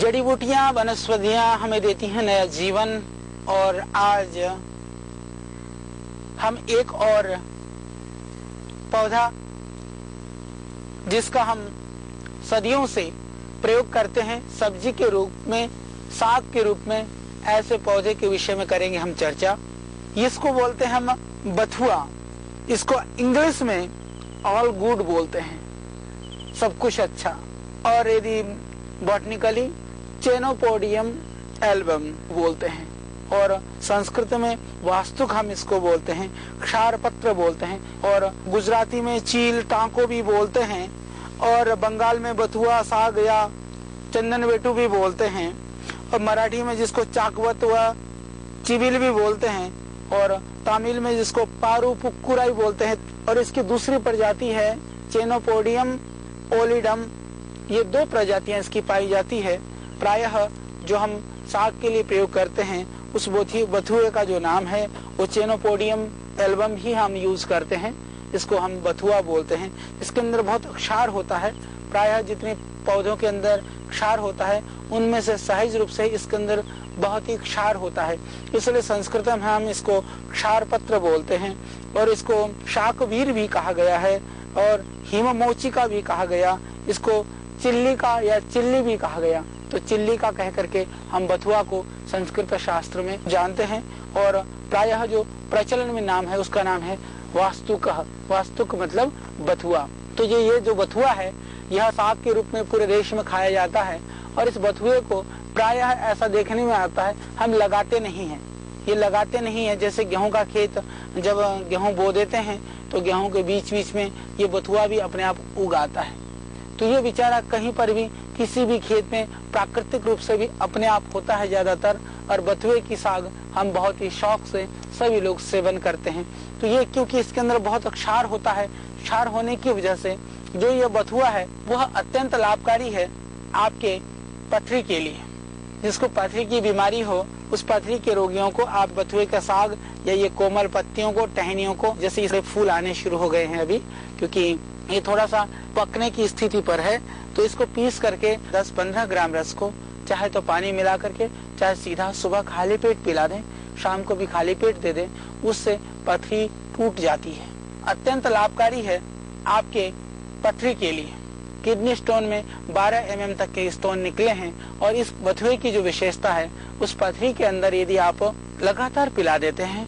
जड़ी बूटियां वनस्पतियां हमें देती हैं नया जीवन। और आज हम एक और पौधा जिसका हम सदियों से प्रयोग करते हैं सब्जी के रूप में, साग के रूप में, ऐसे पौधे के विषय में करेंगे हम चर्चा। इसको बोलते हैं हम बथुआ। इसको इंग्लिश में ऑल गुड बोलते हैं, सब कुछ अच्छा। और यदि बॉटनिकली चेनोपोडियम एल्बम बोलते हैं, और संस्कृत में वास्तुक हम इसको बोलते हैं, क्षारपत्र बोलते हैं, और गुजराती में चील टांको भी बोलते हैं, और बंगाल में बथुआ साग या चंदन वेटू भी बोलते हैं, और मराठी में जिसको चाकवत व चिबिल भी बोलते हैं, और तमिल में जिसको पारू पुक्कुराई बोलते हैं। और इसकी दूसरी प्रजाति है चेनोपोडियम ओलिडम। ये दो प्रजातियां इसकी पाई जाती है। प्रायः जो हम साग के लिए प्रयोग करते हैं उस बथुए का जो नाम है वो चेनोपोडियम एल्बम ही हम यूज करते हैं। इसको हम बथुआ बोलते हैं। इसके अंदर बहुत क्षार होता है। प्रायः जितने पौधों के अंदर क्षार होता है उनमें से सहज रूप से इसके अंदर बहुत ही क्षार होता है, इसलिए संस्कृत में हम इसको क्षार पत्र बोलते हैं। और इसको शाकवीर भी कहा गया है और हिममोची का भी कहा गया। इसको चिल्ली का या चिल्ली भी कहा गया। तो चिल्ली का कह करके हम बथुआ को संस्कृत शास्त्र में जानते हैं। और प्रायः जो प्रचलन में नाम है उसका नाम है वास्तुक। वास्तुक मतलब बथुआ। तो ये जो बथुआ है यह साग के रूप में पूरे देश में खाया जाता है। और इस बथुए को प्रायः ऐसा देखने में आता है हम लगाते नहीं हैं। ये लगाते नहीं है। जैसे गेहूं का खेत जब गेहूं बो देते हैं तो गेहूं के बीच बीच में ये बथुआ भी अपने आप उगाता है। तो ये बेचारा कहीं पर भी किसी भी खेत में प्राकृतिक रूप से भी अपने आप होता है ज्यादातर। और बथुए की साग हम बहुत ही शौक से सभी लोग सेवन करते हैं। तो ये क्योंकि इसके अंदर बहुत क्षार होता है, क्षार होने की वजह से जो ये बथुआ है वह अत्यंत लाभकारी है आपके पथरी के लिए। जिसको पथरी की बीमारी हो उस पथरी के रोगियों को आप बथुए का साग या ये कोमल पत्तियों को, टहनियों को, जैसे इसके फूल आने शुरू हो गए हैं अभी क्योंकि ये थोड़ा सा पकने की स्थिति पर है, तो इसको पीस करके 10-15 ग्राम रस को चाहे तो पानी मिला करके, चाहे सीधा सुबह खाली पेट पिला दें, शाम को भी खाली पेट दे दें, उससे पथरी टूट जाती है। अत्यंत लाभकारी है आपके पथरी के लिए। किडनी स्टोन में 12 mm तक के स्टोन निकले हैं। और इस बथुए की जो विशेषता है उस पथरी के अंदर यदि आप लगातार पिला देते हैं,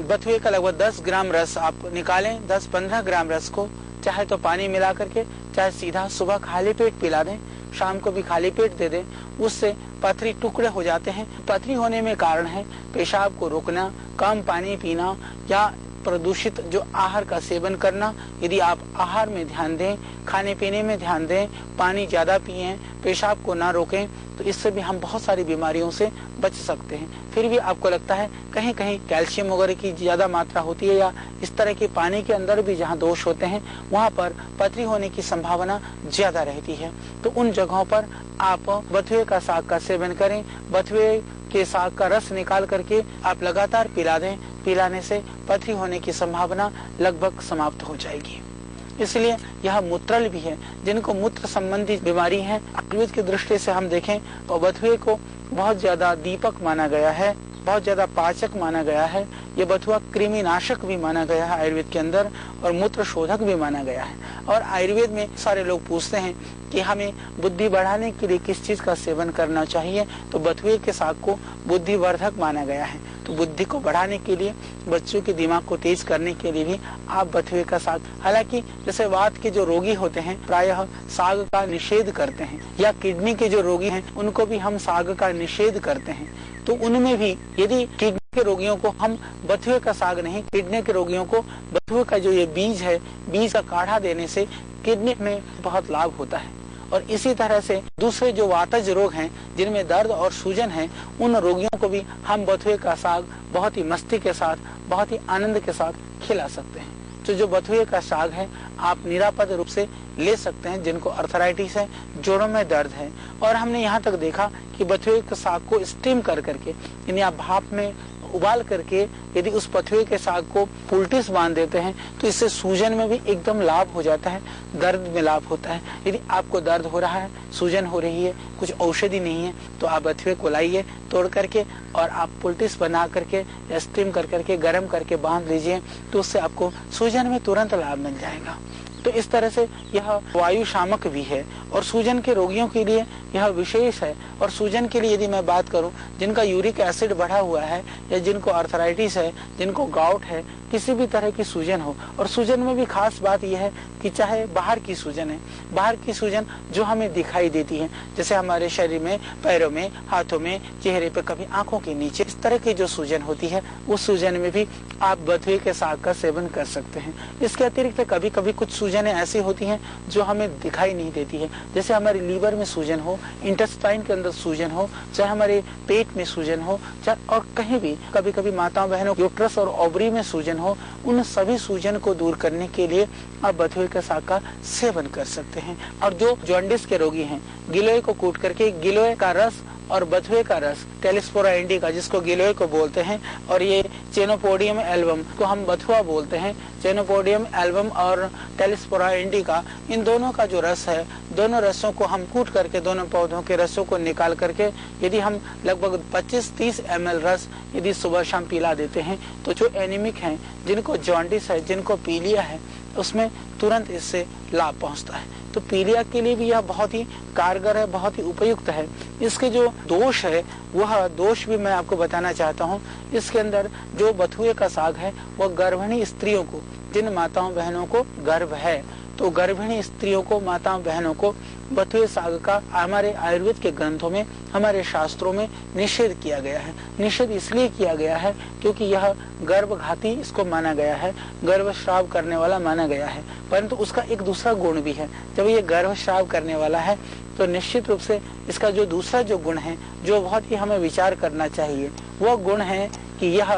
बथुए का लगभग 10 ग्राम रस आप निकालें, 10-15 ग्राम रस को चाहे तो पानी मिला करके, चाहे सीधा सुबह खाली पेट पिला दें, शाम को भी खाली पेट दे दें, उससे पथरी टुकड़े हो जाते हैं। पथरी होने में कारण है पेशाब को रोकना, कम पानी पीना या प्रदूषित जो आहार का सेवन करना। यदि आप आहार में ध्यान दें, खाने पीने में ध्यान दें, पानी ज्यादा पिएं, पेशाब को ना रोकें, तो इससे भी हम बहुत सारी बीमारियों से बच सकते हैं। फिर भी आपको लगता है कहीं कहीं कैल्शियम वगैरह की ज्यादा मात्रा होती है या इस तरह के पानी के अंदर भी जहाँ दोष होते हैं वहाँ पर पथरी होने की संभावना ज्यादा रहती है, तो उन जगहों पर आप बथुए का साग का सेवन करें। बथुए के साग का रस निकाल करके आप लगातार पिला दें। पिलाने से पथरी होने की संभावना लगभग समाप्त हो जाएगी। इसलिए यह मूत्रल भी है। जिनको मूत्र संबंधी बीमारी है, आयुर्वेद की दृष्टि से हम देखें तो बथुए को बहुत ज्यादा दीपक माना गया है, बहुत ज्यादा पाचक माना गया है। ये बथुआ कृमिनाशक भी माना गया है आयुर्वेद के अंदर, और मूत्र शोधक भी माना गया है। और आयुर्वेद में सारे लोग पूछते हैं कि हमें बुद्धि बढ़ाने के लिए किस चीज का सेवन करना चाहिए, तो बथुए के साग को बुद्धिवर्धक माना गया है। तो बुद्धि को बढ़ाने के लिए, बच्चों के दिमाग को तेज करने के लिए भी आप बथुए का साग, हालांकि जैसे वात के जो रोगी होते हैं प्रायः साग का निषेध करते हैं, या किडनी के जो रोगी हैं उनको भी हम साग का निषेध करते हैं। तो उनमें भी यदि किडनी के रोगियों को हम बथुए का साग नहीं, किडनी के रोगियों को बथुए का जो ये बीज है, बीज का काढ़ा देने से किडनी में बहुत लाभ होता है। और इसी तरह से दूसरे जो वातज रोग हैं जिनमें दर्द और सूजन है, उन रोगियों को भी हम बथुए का साग बहुत ही मस्ती के साथ, बहुत ही आनंद के साथ खिला सकते हैं। तो जो बथुए का साग है आप निरापद रूप से ले सकते हैं जिनको अर्थराइटिस है, जोड़ों में दर्द है। और हमने यहाँ तक देखा कि बथुए के साग को स्टीम कर करके, यानी आप भाप में उबाल करके यदि उस बथुए के साग को पुलटिस बांध देते हैं तो इससे सूजन में भी एकदम लाभ हो जाता है, दर्द में लाभ होता है। यदि आपको दर्द हो रहा है, सूजन हो रही है, कुछ औषधि नहीं है, तो आप बथुए को लाइए तोड़ करके और आप पुलटिस बना करके या स्टीम कर करके गर्म करके बांध लीजिए, तो उससे आपको सूजन में तुरंत लाभ मिल जाएगा। तो इस तरह से यह वायु शामक भी है और सूजन के रोगियों के लिए यह विशेष है। और सूजन के लिए यदि मैं बात करूं, जिनका यूरिक एसिड बढ़ा हुआ है या जिनको आर्थराइटिस है, जिनको गाउट है, किसी भी तरह की सूजन हो, और सूजन में भी खास बात यह है कि चाहे बाहर की सूजन है, बाहर की सूजन जो हमें दिखाई देती है, जैसे हमारे शरीर में, पैरों में, हाथों में, चेहरे पे, कभी आंखों के नीचे, इस तरह की जो सूजन होती है, उस सूजन में भी आप बथुए के साग का सेवन कर सकते हैं। इसके अतिरिक्त कभी कभी कुछ सूजनें ऐसी होती हैं जो हमें दिखाई नहीं देती है, जैसे हमारे लीवर में सूजन हो, इंटेस्टाइन के अंदर सूजन हो, चाहे हमारे पेट में सूजन हो, चाहे और कहीं भी कभी कभी माताओं बहनों यूट्रस और ओवरी में सूजन हो, उन सभी सूजन को दूर करने के लिए आप बथुए के साग का सेवन कर सकते हैं। और जो जॉन्डिस के रोगी हैं, गिलोय को कूट करके गिलोय का रस और बथुए का रस, टेलिस्पोरा इंडिका जिसको गिलोय को बोलते हैं, और ये चेनोपोडियम एल्बम को हम बथुआ बोलते हैं, चेनोपोडियम एल्बम और टेलिस्पोरा इंडिका, इन दोनों का जो रस है, दोनों रसों को हम कूट करके, दोनों पौधों के रसों को निकाल करके यदि हम लगभग 25-30 ml रस यदि सुबह शाम पिला देते हैं, तो जो एनीमिक हैं, जिनको जॉन्डिस है, जिनको पीलिया है, उसमें तुरंत इससे लाभ पहुंचता है। तो पीलिया के लिए भी यह बहुत ही कारगर है, बहुत ही उपयुक्त है। इसके जो दोष है, वह दोष भी मैं आपको बताना चाहता हूँ। इसके अंदर जो बथुए का साग है, वह गर्भिणी स्त्रियों को, जिन माताओं बहनों को गर्भ है, तो गर्भिणी स्त्रियों को, माताओं बहनों को बथुए साग का हमारे आयुर्वेद के ग्रंथों में, हमारे शास्त्रों में निषेध किया गया है। निषेध इसलिए किया गया है क्योंकि यह गर्भघाती इसको माना गया है, गर्भस्राव करने वाला माना गया है। परंतु उसका एक दूसरा गुण भी है। जब ये गर्भस्राव करने वाला है तो निश्चित रूप से इसका जो दूसरा जो गुण है, जो बहुत ही हमें विचार करना चाहिए, वह गुण है कि यह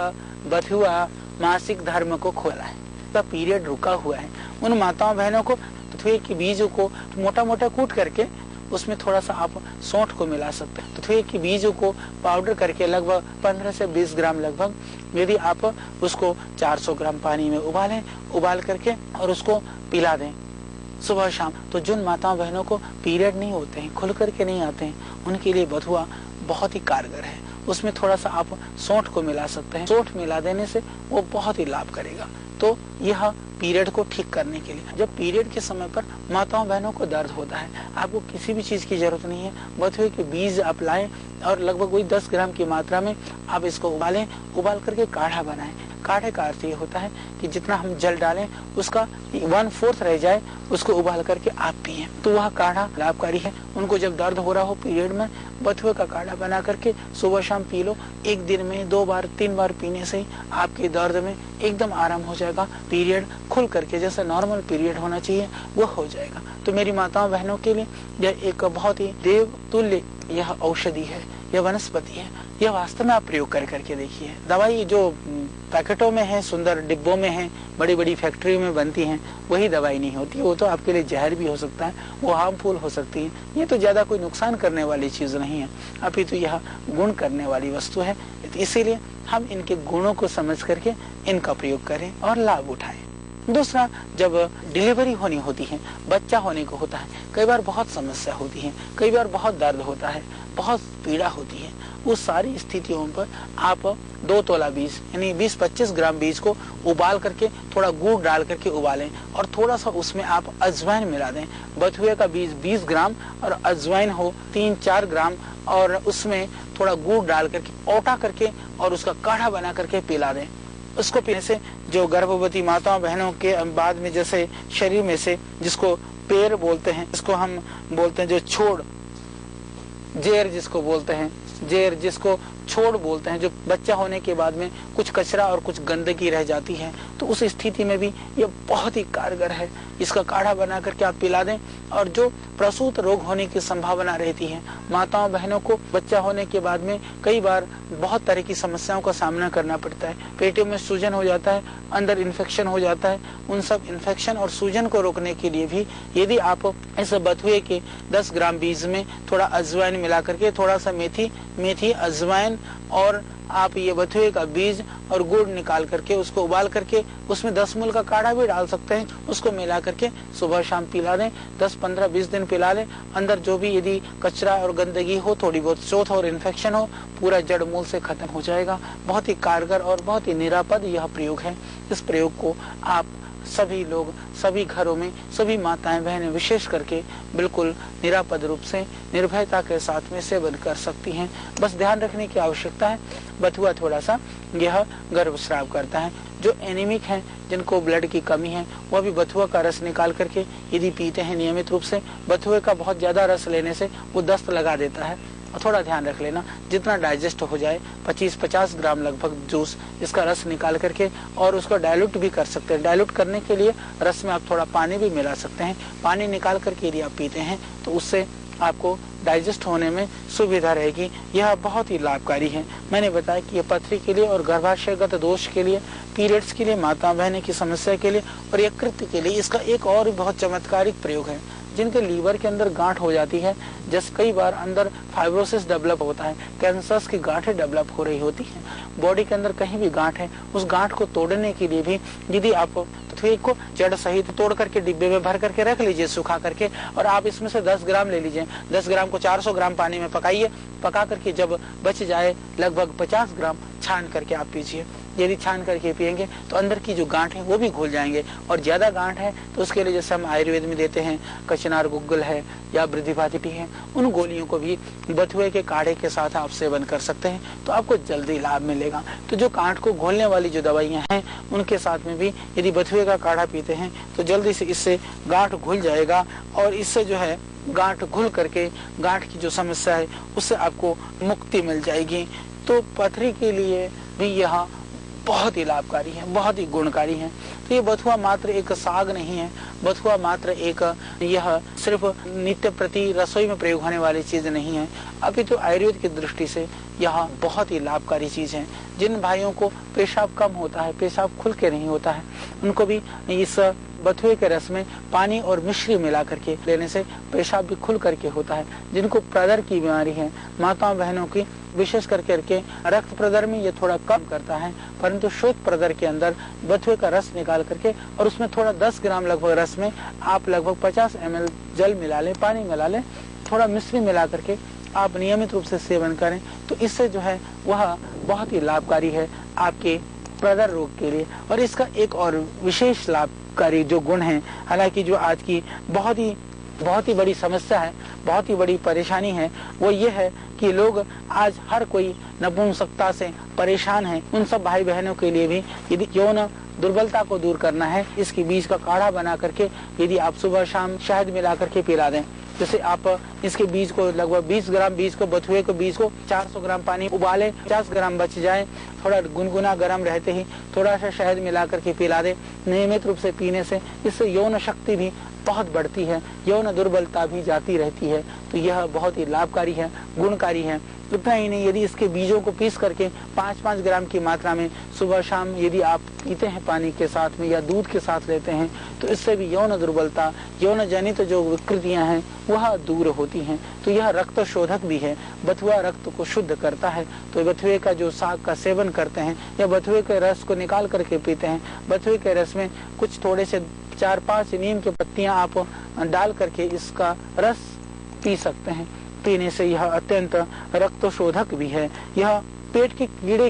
बथुआ मासिक धर्म को खोला है, पीरियड रुका हुआ है। उन माताओं बहनों को बथुए के बीजों को मोटा मोटा कूट करके उसमें थोड़ा सा आप सौंठ को मिला सकते हैं। बथुए के बीजों को पाउडर करके लगभग 15 से 20 ग्राम लगभग, यदि आप उसको 400 ग्राम पानी में उबालें, उबाल करके और उसको पिला दें सुबह शाम, तो जिन माताओं बहनों को पीरियड नहीं होते हैं, खुल करके नहीं आते हैं, उनके लिए बथुआ बहुत ही कारगर है। उसमें थोड़ा सा आप सौंठ को मिला सकते हैं। सौंठ मिला देने से वो बहुत ही लाभ करेगा। तो यह पीरियड को ठीक करने के लिए, जब पीरियड के समय पर माताओं बहनों को दर्द होता है, आपको किसी भी चीज की जरूरत नहीं है, बथुए के बीज आप लाएं और लगभग वही 10 ग्राम की मात्रा में आप इसको उबालें, उबाल करके काढ़ा बनाएं। काढ़े का अर्थ ये होता है कि जितना हम जल डालें उसका 1/4 रह जाए, उसको उबाल करके आप पिए, तो वह काढ़ा लाभकारी है। उनको जब दर्द हो रहा हो पीरियड में, बथुए का काढ़ा बना करके सुबह शाम पी लो। एक दिन में 2 बार 3 बार पीने से ही आपके दर्द में एकदम आराम हो जाएगा। पीरियड खुल करके जैसे नॉर्मल पीरियड होना चाहिए वो हो जाएगा। तो मेरी माताओं बहनों के लिए यह एक बहुत ही देव तुल्य यह औषधि है, यह वनस्पति है। यह वास्तव में आप प्रयोग करके देखिए। दवाई जो पैकेटों में है, सुंदर डिब्बों में है, बड़ी बड़ी फैक्ट्रियों में बनती हैं, वही दवाई नहीं होती। वो तो आपके लिए जहर भी हो सकता है, वो हार्मफुल हो सकती है। ये तो ज्यादा कोई नुकसान करने वाली चीज नहीं है, अपितु यह गुण करने वाली वस्तु है। इसीलिए हम इनके गुणों को समझ करके इनका प्रयोग करें और लाभ उठाएं। दूसरा, जब डिलीवरी होनी होती है, बच्चा होने को होता है, कई बार बहुत समस्या होती है, कई बार बहुत दर्द होता है, बहुत पीड़ा होती है, उस सारी स्थितियों पर आप 2 तोला बीज यानी 20-25 ग्राम बीज को उबाल करके थोड़ा गुड़ डाल करके उबालें और थोड़ा सा उसमें आप अजवाइन मिला दें। बथुए का बीज 20 ग्राम और अजवाइन हो 3-4 ग्राम, और उसमें थोड़ा गुड़ डाल करके औटा करके और उसका काढ़ा बना करके पिला दें। उसको पीने से जो गर्भवती माताओं बहनों के बाद में जैसे शरीर में से, जिसको पैर बोलते हैं, इसको हम बोलते हैं जो छोड़, जेर जिसको बोलते हैं, जेर जिसको छोड़ बोलते हैं, जो बच्चा होने के बाद में कुछ कचरा और कुछ गंदगी रह जाती है, तो उस स्थिति में भी ये बहुत ही कारगर है। इसका काढ़ा बना करके आप पिला दें। और जो प्रसूत रोग होने की संभावना रहती है, माताओं बहनों को बच्चा होने के बाद में कई बार बहुत तरह की समस्याओं का सामना करना पड़ता है। पेटों में सूजन हो जाता है, अंदर इन्फेक्शन हो जाता है। उन सब इन्फेक्शन और सूजन को रोकने के लिए भी यदि आप इस बथुए के 10 ग्राम बीज में थोड़ा अजवाइन मिला करके, थोड़ा सा मेथी, अजवाइन और आप ये बथुए का बीज और गुड़ निकाल करके उसको उबाल करके उसमें 10 मूल का काढ़ा भी डाल सकते हैं, उसको मिला करके सुबह शाम पिला लें, 10, 15, 20 दिन पिला लें। अंदर जो भी यदि कचरा और गंदगी हो, थोड़ी बहुत चोट और इन्फेक्शन हो, पूरा जड़ मूल से खत्म हो जाएगा। बहुत ही कारगर और बहुत ही निरापद यह प्रयोग है। इस प्रयोग को आप सभी लोग, सभी घरों में, सभी माताएं बहनें विशेष करके बिल्कुल निरापद रूप से निर्भयता के साथ में सेवन कर सकती हैं। बस ध्यान रखने की आवश्यकता है, बथुआ थोड़ा सा यह गर्भस्राव करता है। जो एनीमिक हैं, जिनको ब्लड की कमी है, वह भी बथुआ का रस निकाल करके यदि पीते हैं नियमित रूप से, बथुए का बहुत ज्यादा रस लेने से वो दस्त लगा देता है। और थोड़ा ध्यान रख लेना, जितना डाइजेस्ट हो जाए 25-50 ग्राम लगभग जूस इसका रस निकाल करके और उसको डाइल्यूट भी कर सकते हैं। डाइल्यूट करने के लिए रस में आप थोड़ा पानी भी मिला सकते हैं। पानी निकाल करके यदि आप पीते हैं तो उससे आपको डाइजेस्ट होने में सुविधा रहेगी। यह बहुत ही लाभकारी है। मैंने बताया कि यह पथरी के लिए और गर्भाशयगत दोष के लिए, पीरियड्स के लिए, माता बहने की समस्या के लिए और यकृत के लिए इसका एक और बहुत चमत्कारिक प्रयोग है। जिनके लीवर के अंदर गांठ हो जाती है, जैसे कई बार अंदर फाइब्रोसिस डेवलप होता है, कैंसर्स की गांठें डेवलप हो रही होती हैं, बॉडी के अंदर कहीं भी गांठ है, उस गांठ को तोड़ने के लिए भी यदि आप बथुए को जड़ सहित तोड़ करके डिब्बे में भर करके रख लीजिए सुखा करके, और आप इसमें से 10 ग्राम ले लीजिए। 10 ग्राम को 400 ग्राम पानी में पकाइए, पका करके जब बच जाए लगभग 50 ग्राम छान करके आप पीजिए। यदि छान करके पिएंगे तो अंदर की जो गांठ है वो भी घुल जाएंगे। और ज्यादा गांठ है तो उसके लिए जैसे हम आयुर्वेद में देते हैं, कचनार गुग्गल है या वृद्धिपातिटी है, उन गोलियों को भी बथुए के काढ़े के साथ आप सेवन कर सकते हैं, तो आपको जल्दी लाभ मिलेगा। तो जो गांठ को घोलने वाली जो दवाइयां हैं उनके साथ में भी यदि बथुए का काढ़ा पीते हैं तो जल्दी से इससे गांठ घुल जाएगा और इससे जो है गांठ घुल करके गांठ की जो समस्या है उससे आपको मुक्ति मिल जाएगी। तो पथरी के लिए भी यह बहुत ही लाभकारी है, बहुत ही गुणकारी है। तो ये बथुआ मात्र एक साग नहीं है, बथुआ मात्र एक यह सिर्फ नित्य प्रति रसोई में प्रयोग होने वाली चीज नहीं है, अभी तो आयुर्वेद की दृष्टि से यह बहुत ही लाभकारी चीज है। जिन भाइयों को पेशाब कम होता है, पेशाब खुल के नहीं होता है, उनको भी इस बथुए के रस में पानी और मिश्री मिला करके लेने से पेशाब भी खुल करके होता है। जिनको प्रदर की बीमारी है, माताओं बहनों की, विशेष करके रक्त प्रदर में ये थोड़ा कम करता है, परंतु श्वेत प्रदर के अंदर बथुए का रस निकाल करके और उसमें थोड़ा 10 ग्राम लगभग रस में आप लगभग 50 ml जल मिला लें, पानी मिला लें, थोड़ा मिश्री मिला करके आप नियमित रूप से सेवन करें, तो इससे जो है वह बहुत ही लाभकारी है आपके प्रदर रोग के लिए। और इसका एक और विशेष लाभकारी जो गुण है, हालांकि जो आज की बहुत ही बड़ी समस्या है, बहुत ही बड़ी परेशानी है, वो ये है कि लोग आज हर कोई नपुंसकता से परेशान है। उन सब भाई बहनों के लिए भी यदि यौन दुर्बलता को दूर करना है, इसकी बीज का काढ़ा बना करके यदि आप सुबह शाम शहद मिला करके पिला दें, जैसे आप इसके बीज को लगभग 20 ग्राम बीज को, बथुए को बीज को 400 ग्राम पानी उबाले, 50 ग्राम बच जाए, थोड़ा गुनगुना गर्म रहते ही थोड़ा सा शहद मिला करके पिला दे। नियमित रूप से पीने से इससे यौन शक्ति भी बहुत बढ़ती है, यौन दुर्बलता भी जाती रहती है। तो यह बहुत ही लाभकारी है, गुणकारी है। इतना ही नहीं, यदि इसके बीजों को पीस करके 5-5 ग्राम की मात्रा में सुबह शाम यदि आप पीते हैं पानी के साथ में या दूध के साथ लेते हैं, तो इससे भी यौन दुर्बलता, यौन जनित जो विकृतियां हैं वह दूर होती हैं। तो यह रक्त शोधक भी है, बथुआ रक्त को शुद्ध करता है। तो बथुए का जो साग का सेवन करते हैं या बथुए के रस को निकाल करके पीते हैं, बथुए के रस में कुछ थोड़े से 4-5 नीम की पत्तियां आप डाल करके इसका रस पी सकते हैं। पीने से यह अत्यंत रक्त शोधक भी है। यह पेट के कीड़े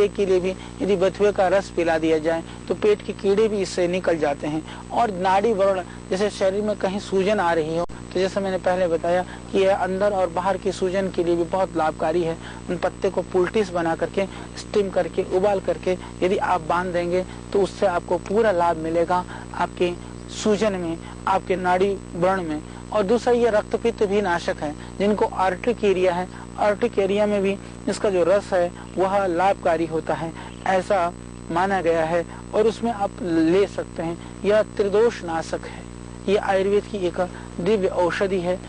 के लिए भी यदि बथुए का रस पिला दिया जाए तो पेट के कीड़े भी इससे निकल जाते हैं। और नाड़ी वर्ण, जैसे शरीर में कहीं सूजन आ रही हो, तो जैसे मैंने पहले बताया कि यह अंदर और बाहर की सूजन के लिए भी बहुत लाभकारी है। उन पत्ते को पुलटिस बना करके, स्टीम करके, उबाल करके यदि आप बांध देंगे तो उससे आपको पूरा लाभ मिलेगा आपके सूजन में, आपके नाड़ी व्रण में। और दूसरा, ये रक्तपित्त भी नाशक है। जिनको आर्टिक एरिया है, आर्टिक एरिया में भी इसका जो रस है वह लाभकारी होता है, ऐसा माना गया है और उसमें आप ले सकते हैं। यह त्रिदोष नाशक है, ये आयुर्वेद की एक दिव्य औषधि है।